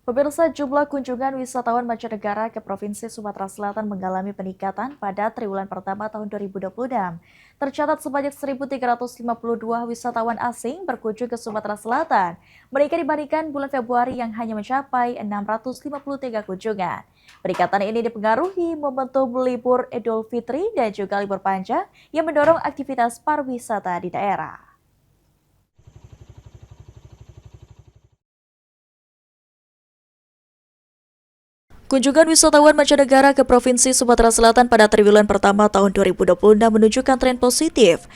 Pemirsa, jumlah kunjungan wisatawan mancanegara ke Provinsi Sumatera Selatan mengalami peningkatan pada triwulan pertama tahun 2026. Tercatat sebanyak 1.352 wisatawan asing berkunjung ke Sumatera Selatan, meningkat dibandingkan bulan Februari yang hanya mencapai 653 kunjungan. Peningkatan ini dipengaruhi momentum libur Idul Fitri dan juga libur panjang yang mendorong aktivitas pariwisata di daerah. Kunjungan wisatawan mancanegara ke Provinsi Sumatera Selatan pada triwulan pertama tahun 2026 menunjukkan tren positif.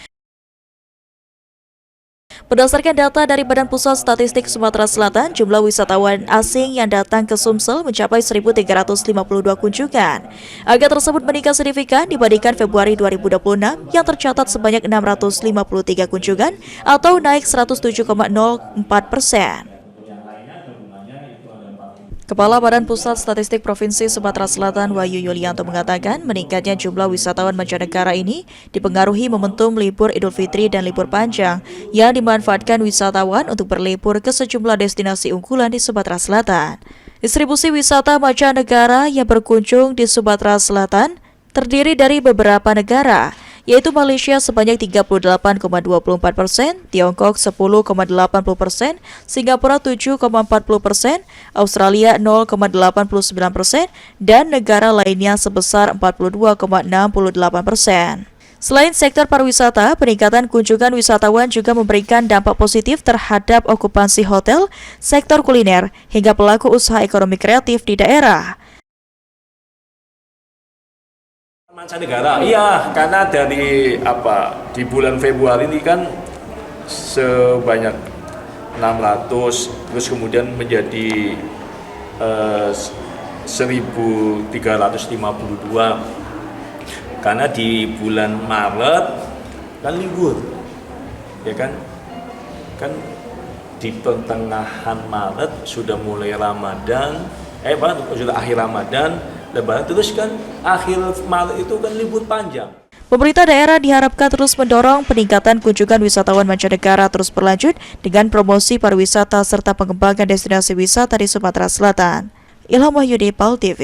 Berdasarkan data dari Badan Pusat Statistik Sumatera Selatan, jumlah wisatawan asing yang datang ke Sumsel mencapai 1.352 kunjungan. Angka tersebut meningkat signifikan dibandingkan Februari 2026 yang tercatat sebanyak 653 kunjungan atau naik 107,04%. Kepala Badan Pusat Statistik Provinsi Sumatera Selatan Wahyu Yulianto mengatakan meningkatnya jumlah wisatawan mancanegara ini dipengaruhi momentum libur Idul Fitri dan libur panjang yang dimanfaatkan wisatawan untuk berlibur ke sejumlah destinasi unggulan di Sumatera Selatan. Distribusi wisata mancanegara yang berkunjung di Sumatera Selatan terdiri dari beberapa negara, yaitu Malaysia sebanyak 38,24%, Tiongkok 10,80%, Singapura 7,40%, Australia 0,89%, dan negara lainnya sebesar 42,68%. Selain sektor pariwisata, peningkatan kunjungan wisatawan juga memberikan dampak positif terhadap okupansi hotel, sektor kuliner, hingga pelaku usaha ekonomi kreatif di daerah. Mancanegara, iya, karena dari di bulan Februari ini kan sebanyak 600, terus kemudian menjadi 1.352, karena di bulan Maret kan libur, ya kan di pertengahan Maret sudah mulai Ramadan, sudah akhir Ramadan. Lebaran, terus kan akhir Maret itu kan libur panjang. Pemerintah daerah diharapkan terus mendorong peningkatan kunjungan wisatawan mancanegara terus berlanjut dengan promosi pariwisata serta pengembangan destinasi wisata di Sumatera Selatan. Ilham Wahyudi, PAL TV.